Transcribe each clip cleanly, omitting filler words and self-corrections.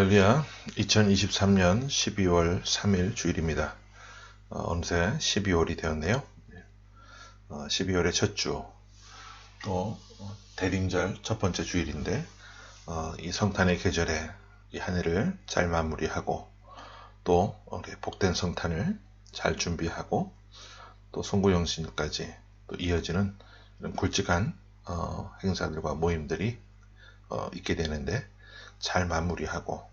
할렐루야. 2023년 12월 3일 주일입니다. 어느새 12월이 되었네요. 12월의 첫 주, 또 대림절 첫 번째 주일인데 이 성탄의 계절에 이 한 해를 잘 마무리하고 또 복된 성탄을 잘 준비하고 또 송구영신까지 또 이어지는 이런 굵직한 행사들과 모임들이 있게 되는데 잘 마무리하고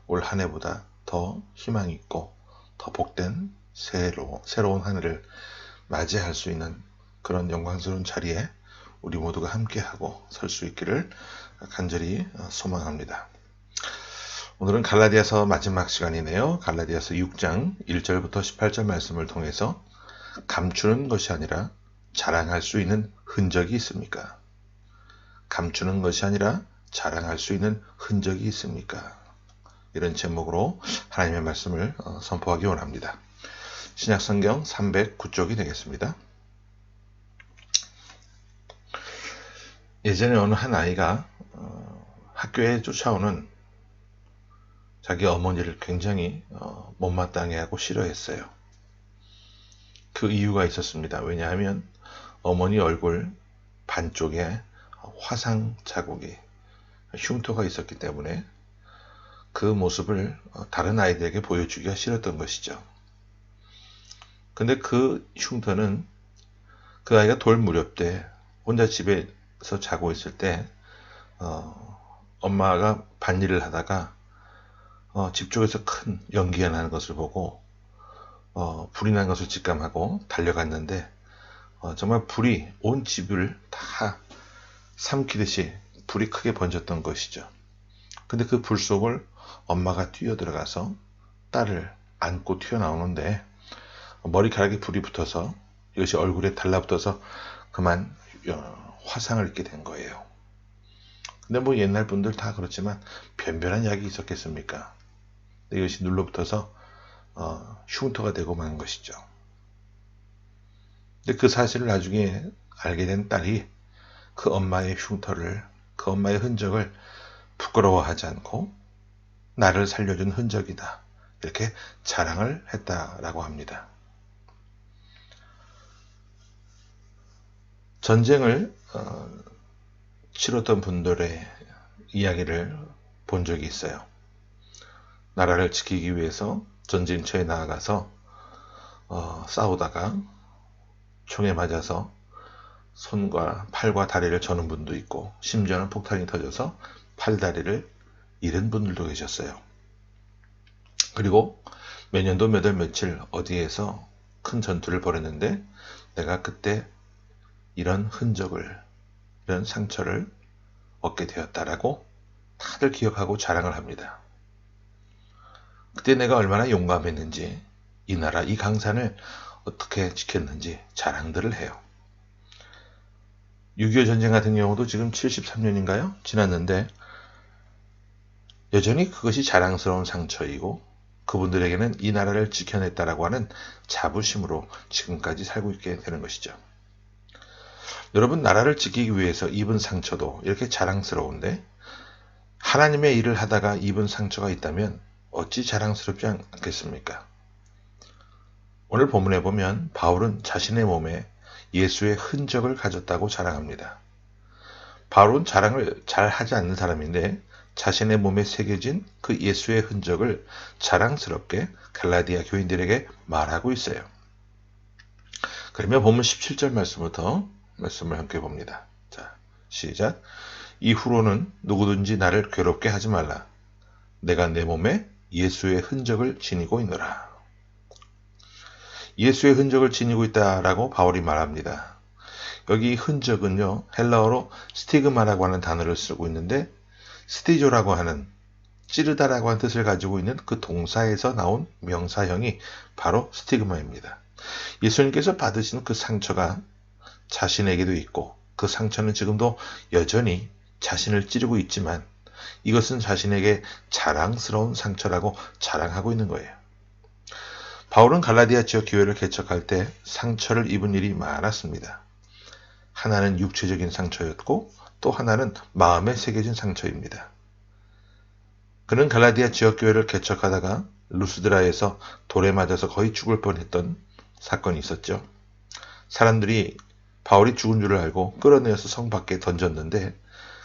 올 한 해보다 더 희망 있고 더 복된 새로운 한 해를 맞이할 수 있는 그런 영광스러운 자리에 우리 모두가 함께하고 설 수 있기를 간절히 소망합니다. 오늘은 갈라디아서 마지막 시간이네요. 갈라디아서 6장 1절부터 18절 말씀을 통해서 감추는 것이 아니라 자랑할 수 있는 흔적이 있습니까? 감추는 것이 아니라 자랑할 수 있는 흔적이 있습니까? 이런 제목으로 하나님의 말씀을 선포하기 원합니다. 신약성경 309쪽이 되겠습니다. 예전에 어느 한 아이가 학교에 쫓아오는 자기 어머니를 굉장히 못마땅해 하고 싫어했어요. 그 이유가 있었습니다. 왜냐하면 어머니 얼굴 반쪽에 화상 자국이 흉터가 있었기 때문에 그 모습을 다른 아이들에게 보여주기가 싫었던 것이죠. 근데 그 흉터는 그 아이가 돌 무렵 때 혼자 집에서 자고 있을 때 엄마가 밭일을 하다가 집 쪽에서 큰 연기가 나는 것을 보고 불이 난 것을 직감하고 달려갔는데 정말 불이 온 집을 다 삼키듯이 불이 크게 번졌던 것이죠. 근데 그 불 속을 엄마가 뛰어들어가서 딸을 안고 튀어나오는데 머리카락에 불이 붙어서 이것이 얼굴에 달라붙어서 그만 화상을 입게 된 거예요. 근데 뭐 옛날 분들 다 그렇지만 변변한 약이 있었겠습니까? 이것이 눌러붙어서 흉터가 되고 만 것이죠. 근데 그 사실을 나중에 알게 된 딸이 그 엄마의 흉터를, 그 엄마의 흔적을 부끄러워하지 않고 나를 살려준 흔적이다, 이렇게 자랑을 했다라고 합니다. 전쟁을 치렀던 분들의 이야기를 본 적이 있어요. 나라를 지키기 위해서 전쟁터에 나아가서 싸우다가 총에 맞아서 손과 팔과 다리를 저는 분도 있고 심지어는 폭탄이 터져서 팔다리를 잃은 분들도 계셨어요. 그리고 몇 년도 몇 월 며칠 어디에서 큰 전투를 벌였는데 내가 그때 이런 흔적을, 이런 상처를 얻게 되었다라고 다들 기억하고 자랑을 합니다. 그때 내가 얼마나 용감했는지, 이 나라, 이 강산을 어떻게 지켰는지 자랑들을 해요. 6.25 전쟁 같은 경우도 지금 73년인가요? 지났는데 여전히 그것이 자랑스러운 상처이고 그분들에게는 이 나라를 지켜냈다라고 하는 자부심으로 지금까지 살고 있게 되는 것이죠. 여러분, 나라를 지키기 위해서 입은 상처도 이렇게 자랑스러운데 하나님의 일을 하다가 입은 상처가 있다면 어찌 자랑스럽지 않겠습니까? 오늘 본문에 보면 바울은 자신의 몸에 예수의 흔적을 가졌다고 자랑합니다. 바울은 자랑을 잘 하지 않는 사람인데 자신의 몸에 새겨진 그 예수의 흔적을 자랑스럽게 갈라디아 교인들에게 말하고 있어요. 그러면 본문 17절 말씀부터 말씀을 함께 봅니다. 자, 시작. 이후로는 누구든지 나를 괴롭게 하지 말라. 내가 내 몸에 예수의 흔적을 지니고 있노라. 예수의 흔적을 지니고 있다라고 바울이 말합니다. 여기 흔적은요, 헬라어로 스티그마라고 하는 단어를 쓰고 있는데 스티조라고 하는, 찌르다라고 하는 뜻을 가지고 있는 그 동사에서 나온 명사형이 바로 스티그마입니다. 예수님께서 받으신 그 상처가 자신에게도 있고 그 상처는 지금도 여전히 자신을 찌르고 있지만 이것은 자신에게 자랑스러운 상처라고 자랑하고 있는 거예요. 바울은 갈라디아 지역 교회를 개척할 때 상처를 입은 일이 많았습니다. 하나는 육체적인 상처였고 또 하나는 마음에 새겨진 상처입니다. 그는 갈라디아 지역교회를 개척하다가 루스드라에서 돌에 맞아서 거의 죽을 뻔했던 사건이 있었죠. 사람들이 바울이 죽은 줄을 알고 끌어내어서 성 밖에 던졌는데,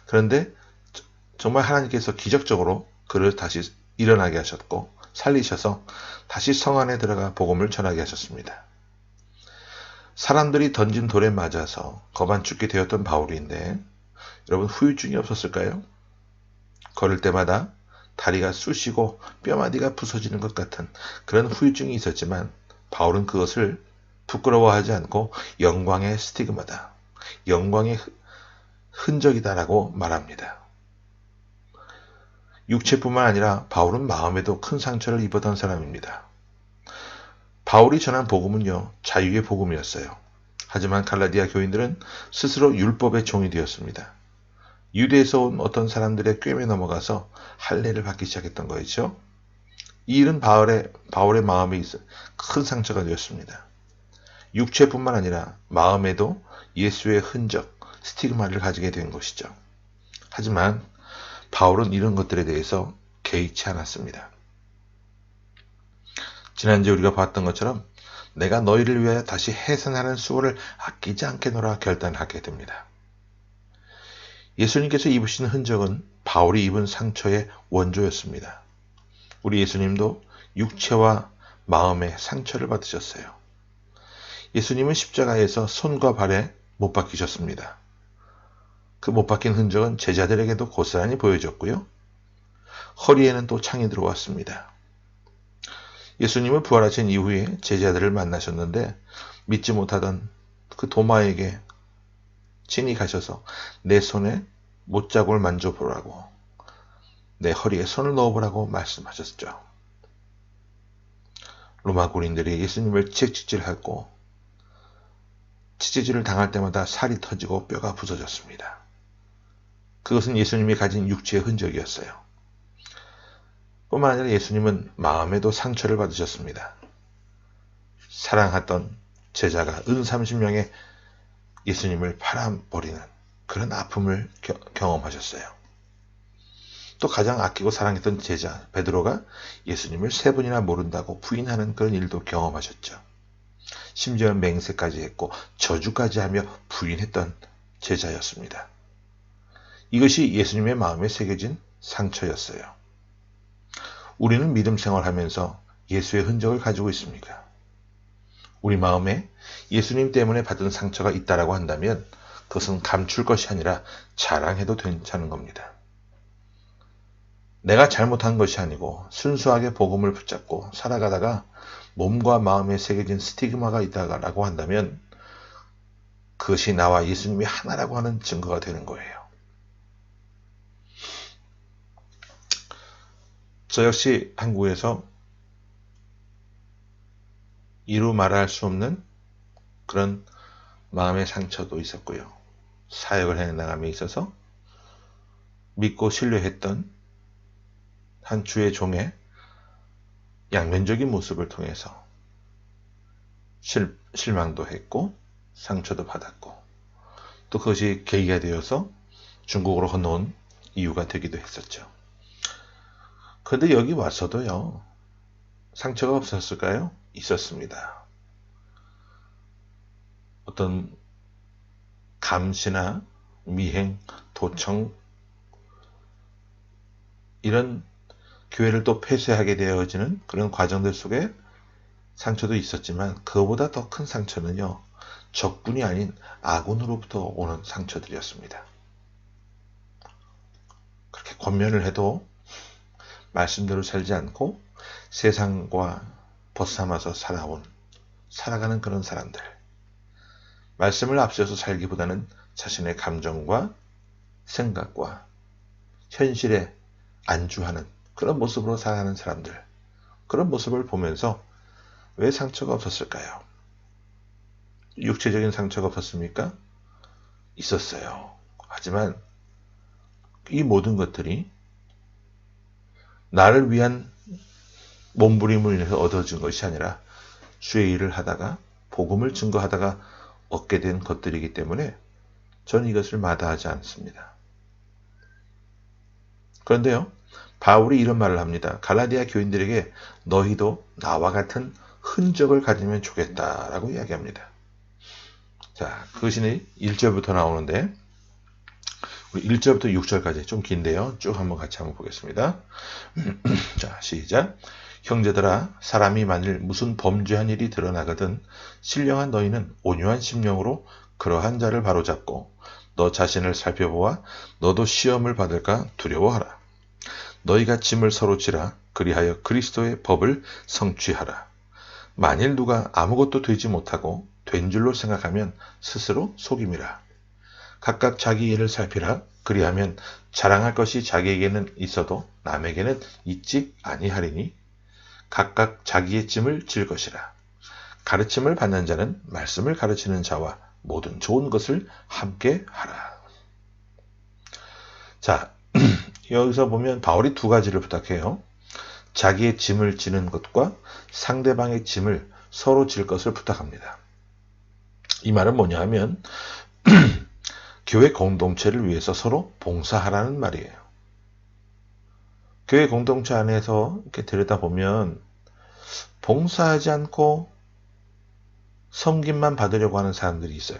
그런데 정말 하나님께서 기적적으로 그를 다시 일어나게 하셨고 살리셔서 다시 성 안에 들어가 복음을 전하게 하셨습니다. 사람들이 던진 돌에 맞아서 거반 죽게 되었던 바울인데, 여러분 후유증이 없었을까요? 걸을 때마다 다리가 쑤시고 뼈마디가 부서지는 것 같은 그런 후유증이 있었지만, 바울은 그것을 부끄러워하지 않고 영광의 스티그마다, 영광의 흔적이다라고 말합니다. 육체뿐만 아니라 바울은 마음에도 큰 상처를 입었던 사람입니다. 바울이 전한 복음은요, 자유의 복음이었어요. 하지만 갈라디아 교인들은 스스로 율법의 종이 되었습니다. 유대에서 온 어떤 사람들의 꾀에 넘어가서 할례를 받기 시작했던 거였죠. 이 일은 바울의 마음에 있어 큰 상처가 되었습니다. 육체뿐만 아니라 마음에도 예수의 흔적, 스티그마를 가지게 된 것이죠. 하지만 바울은 이런 것들에 대해서 개의치 않았습니다. 지난주에 우리가 봤던 것처럼 내가 너희를 위하여 다시 해산하는 수고를 아끼지 않겠노라 결단하게 됩니다. 예수님께서 입으신 흔적은 바울이 입은 상처의 원조였습니다. 우리 예수님도 육체와 마음의 상처를 받으셨어요. 예수님은 십자가에서 손과 발에 못 박히셨습니다. 그 못 박힌 흔적은 제자들에게도 고스란히 보여졌고요. 허리에는 또 창이 들어왔습니다. 예수님은 부활하신 이후에 제자들을 만나셨는데, 믿지 못하던 그 도마에게 친히 가셔서 내 손에 못자국을 만져보라고, 내 허리에 손을 넣어보라고 말씀하셨죠. 로마 군인들이 예수님을 채찍질하고 치질을 당할 때마다 살이 터지고 뼈가 부서졌습니다. 그것은 예수님이 가진 육체의 흔적이었어요. 뿐만 아니라 예수님은 마음에도 상처를 받으셨습니다. 사랑했던 제자가 30명의 예수님을 팔아버리는 그런 아픔을 경험하셨어요. 또 가장 아끼고 사랑했던 제자 베드로가 예수님을 3번이나 모른다고 부인하는 그런 일도 경험하셨죠. 심지어 맹세까지 했고 저주까지 하며 부인했던 제자였습니다. 이것이 예수님의 마음에 새겨진 상처였어요. 우리는 믿음 생활하면서 예수의 흔적을 가지고 있습니까? 우리 마음에 예수님 때문에 받은 상처가 있다라고 한다면 그것은 감출 것이 아니라 자랑해도 괜찮은 겁니다. 내가 잘못한 것이 아니고 순수하게 복음을 붙잡고 살아가다가 몸과 마음에 새겨진 스티그마가 있다라고 한다면 그것이 나와 예수님이 하나라고 하는 증거가 되는 거예요. 저 역시 한국에서 이루 말할 수 없는 그런 마음의 상처도 있었고요. 사역을 해나감에 있어서 믿고 신뢰했던 한 주의 종의 양면적인 모습을 통해서 실망도 했고 상처도 받았고, 또 그것이 계기가 되어서 중국으로 건너온 이유가 되기도 했었죠. 그런데 여기 와서도요, 상처가 없었을까요? 있었습니다. 어떤 감시나 미행, 도청, 이런 교회를 또 폐쇄하게 되어지는 그런 과정들 속에 상처도 있었지만, 그거보다 더 큰 상처는요, 적군이 아닌 아군으로부터 오는 상처들이었습니다. 그렇게 권면을 해도 말씀대로 살지 않고 세상과 벗삼아서 살아가는 그런 사람들, 말씀을 앞세워서 살기보다는 자신의 감정과 생각과 현실에 안주하는 그런 모습으로 살아가는 사람들, 그런 모습을 보면서 왜 상처가 없었을까요? 육체적인 상처가 없었습니까? 있었어요. 하지만 이 모든 것들이 나를 위한 몸부림을 위해서 얻어진 것이 아니라 주의 일을 하다가 복음을 증거하다가 얻게 된 것들이기 때문에 저는 이것을 마다하지 않습니다. 그런데요, 바울이 이런 말을 합니다. 갈라디아 교인들에게 너희도 나와 같은 흔적을 가지면 좋겠다라고 이야기합니다. 자, 그것이 1절부터 나오는데 우리 1절부터 6절까지 좀 긴데요. 쭉 한번 같이 한번 보겠습니다. 자, 시작. 형제들아, 사람이 만일 무슨 범죄한 일이 드러나거든 신령한 너희는 온유한 심령으로 그러한 자를 바로잡고 너 자신을 살펴보아 너도 시험을 받을까 두려워하라. 너희가 짐을 서로 지라. 그리하여 그리스도의 법을 성취하라. 만일 누가 아무것도 되지 못하고 된 줄로 생각하면 스스로 속임이라. 각각 자기 일을 살피라. 그리하면 자랑할 것이 자기에게는 있어도 남에게는 있지 아니하리니 각각 자기의 짐을 질 것이라. 가르침을 받는 자는 말씀을 가르치는 자와 모든 좋은 것을 함께 하라. 자, 여기서 보면 바울이 두 가지를 부탁해요. 자기의 짐을 지는 것과 상대방의 짐을 서로 질 것을 부탁합니다. 이 말은 뭐냐 하면 교회 공동체를 위해서 서로 봉사하라는 말이에요. 교회 공동체 안에서 이렇게 들여다보면 봉사하지 않고 섬김만 받으려고 하는 사람들이 있어요.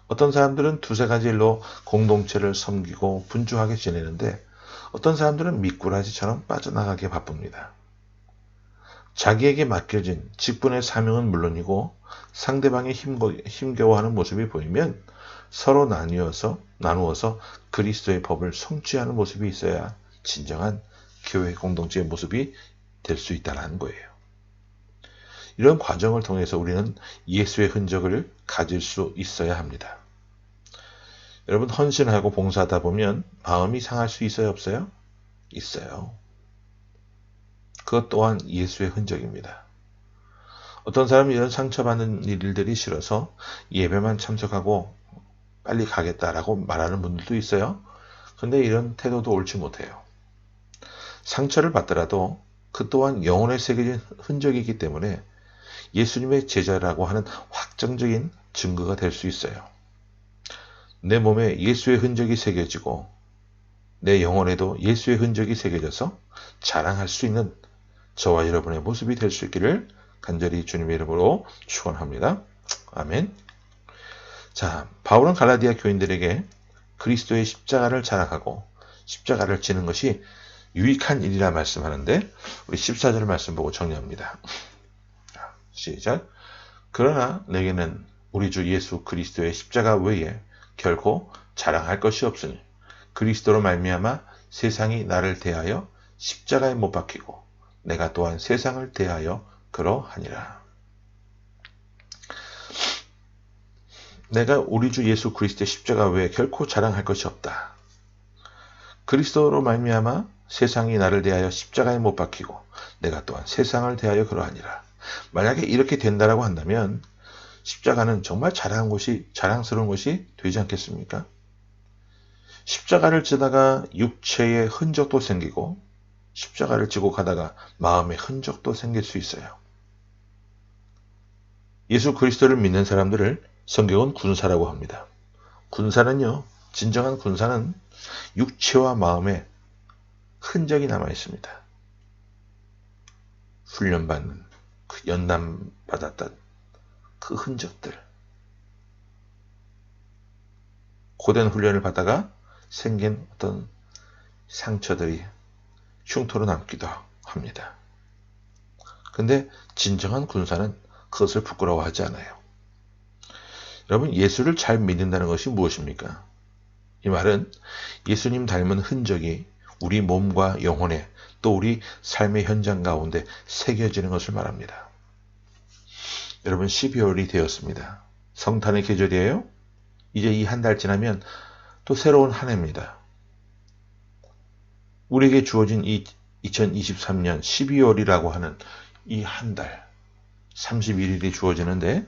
어떤 사람들은 두세 가지 일로 공동체를 섬기고 분주하게 지내는데 어떤 사람들은 미꾸라지처럼 빠져나가게 바쁩니다. 자기에게 맡겨진 직분의 사명은 물론이고 상대방이 힘겨워하는 모습이 보이면 서로 나누어서 그리스도의 법을 성취하는 모습이 있어야 진정한 교회 공동체의 모습이 될 수 있다는 거예요. 이런 과정을 통해서 우리는 예수의 흔적을 가질 수 있어야 합니다. 여러분, 헌신하고 봉사하다 보면 마음이 상할 수 있어요, 없어요? 있어요. 그것 또한 예수의 흔적입니다. 어떤 사람은 이런 상처받는 일들이 싫어서 예배만 참석하고 빨리 가겠다라고 말하는 분들도 있어요. 근데 이런 태도도 옳지 못해요. 상처를 받더라도 그 또한 영혼에 새겨진 흔적이기 때문에 예수님의 제자라고 하는 확정적인 증거가 될 수 있어요. 내 몸에 예수의 흔적이 새겨지고 내 영혼에도 예수의 흔적이 새겨져서 자랑할 수 있는 저와 여러분의 모습이 될 수 있기를 간절히 주님의 이름으로 축원합니다. 아멘. 자, 바울은 갈라디아 교인들에게 그리스도의 십자가를 자랑하고 십자가를 지는 것이 유익한 일이라 말씀하는데 우리 14절 말씀 보고 정리합니다. 시작. 그러나 내게는 우리 주 예수 그리스도의 십자가 외에 결코 자랑할 것이 없으니 그리스도로 말미암아 세상이 나를 대하여 십자가에 못 박히고 내가 또한 세상을 대하여 그러하니라. 내가 우리 주 예수 그리스도의 십자가 외에 결코 자랑할 것이 없다. 그리스도로 말미암아 세상이 나를 대하여 십자가에 못 박히고 내가 또한 세상을 대하여 그러하니라. 만약에 이렇게 된다라고 한다면 십자가는 정말 자랑스러운 것이 되지 않겠습니까? 십자가를 지다가 육체의 흔적도 생기고 십자가를 지고 가다가 마음의 흔적도 생길 수 있어요. 예수 그리스도를 믿는 사람들을 성경은 군사라고 합니다. 군사는요, 진정한 군사는 육체와 마음에 흔적이 남아 있습니다. 훈련받는, 그 연단받았던 그 흔적들. 고된 훈련을 받다가 생긴 어떤 상처들이 흉터로 남기도 합니다. 근데 진정한 군사는 그것을 부끄러워하지 않아요. 여러분, 예수를 잘 믿는다는 것이 무엇입니까? 이 말은 예수님 닮은 흔적이 우리 몸과 영혼에 또 우리 삶의 현장 가운데 새겨지는 것을 말합니다. 여러분, 12월이 되었습니다. 성탄의 계절이에요. 이제 이 한 달 지나면 또 새로운 한 해입니다. 우리에게 주어진 이 2023년 12월이라고 하는 이 한 달, 31일이 주어지는데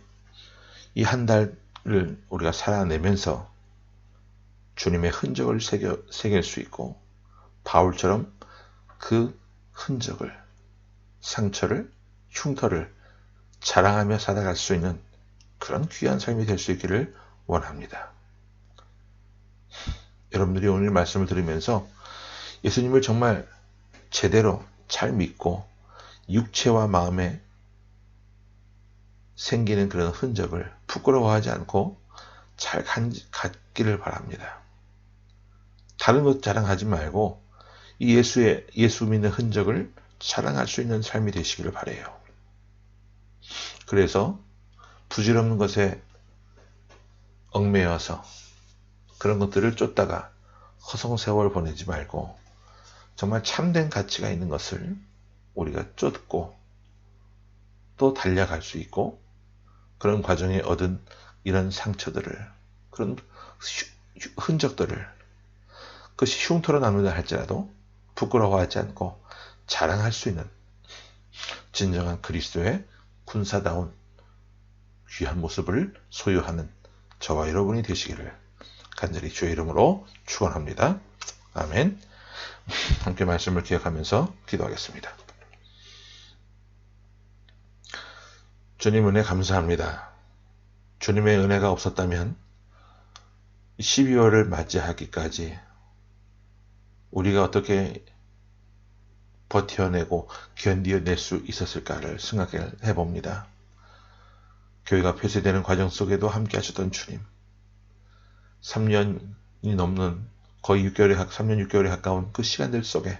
이 한 달을 우리가 살아내면서 주님의 흔적을 새길 수 있고 바울처럼 그 흔적을, 상처를, 흉터를 자랑하며 살아갈 수 있는 그런 귀한 삶이 될 수 있기를 원합니다. 여러분들이 오늘 말씀을 들으면서 예수님을 정말 제대로 잘 믿고 육체와 마음에 생기는 그런 흔적을 부끄러워하지 않고 잘 갖기를 바랍니다. 다른 것 자랑하지 말고 이 예수 믿는 흔적을 자랑할 수 있는 삶이 되시기를 바라요. 그래서 부질없는 것에 얽매여서 그런 것들을 쫓다가 허송세월 보내지 말고 정말 참된 가치가 있는 것을 우리가 쫓고 또 달려갈 수 있고 그런 과정에 얻은 이런 상처들을 그런 흔적들을 그것이 흉터로 남는다 할지라도 부끄러워하지 않고 자랑할 수 있는 진정한 그리스도의 군사다운 귀한 모습을 소유하는 저와 여러분이 되시기를 간절히 주의 이름으로 축원합니다. 아멘. 함께 말씀을 기억하면서 기도하겠습니다. 주님 은혜 감사합니다. 주님의 은혜가 없었다면 12월을 맞이하기까지 우리가 어떻게 버텨내고 견디어낼 수 있었을까를 생각해 봅니다. 교회가 폐쇄되는 과정 속에도 함께 하셨던 주님, 3년이 넘는 거의 3년 6개월에 가까운 그 시간들 속에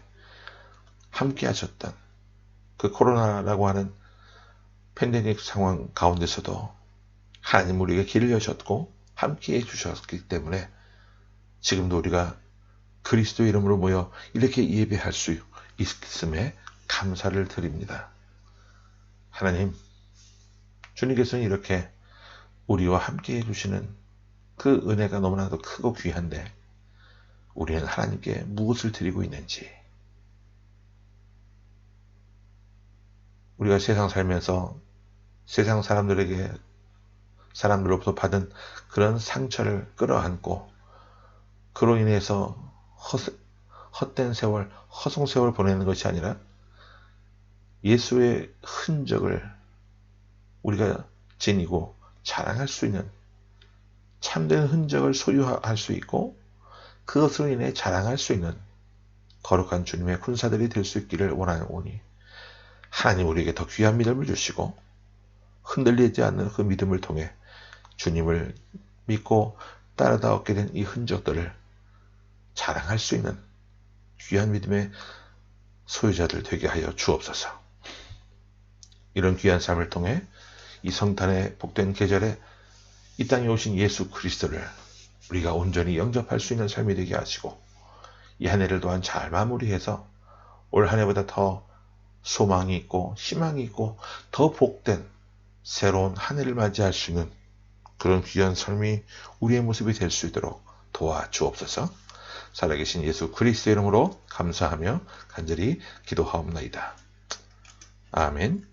함께 하셨던 그 코로나라고 하는 팬데믹 상황 가운데서도 하나님 우리에게 길을 여셨고 함께 해주셨기 때문에 지금도 우리가 그리스도 이름으로 모여 이렇게 예배할 수 있음에 감사를 드립니다. 하나님, 주님께서는 이렇게 우리와 함께 해주시는 그 은혜가 너무나도 크고 귀한데 우리는 하나님께 무엇을 드리고 있는지, 우리가 세상 살면서 세상 사람들로부터 받은 그런 상처를 끌어안고 그로 인해서 헛된 세월, 허송 세월 보내는 것이 아니라 예수의 흔적을 우리가 지니고 자랑할 수 있는 참된 흔적을 소유할 수 있고 그것으로 인해 자랑할 수 있는 거룩한 주님의 군사들이 될 수 있기를 원하오니 하나님 우리에게 더 귀한 믿음을 주시고 흔들리지 않는 그 믿음을 통해 주님을 믿고 따르다 얻게 된 이 흔적들을 자랑할 수 있는 귀한 믿음의 소유자들 되게 하여 주옵소서. 이런 귀한 삶을 통해 이 성탄의 복된 계절에 이 땅에 오신 예수 그리스도를 우리가 온전히 영접할 수 있는 삶이 되게 하시고 이 한 해를 또한 잘 마무리해서 올 한 해보다 더 소망이 있고 희망이 있고 더 복된 새로운 한 해를 맞이할 수 있는 그런 귀한 삶이 우리의 모습이 될 수 있도록 도와주옵소서. 살아계신 예수 그리스도 이름으로 감사하며 간절히 기도하옵나이다. 아멘.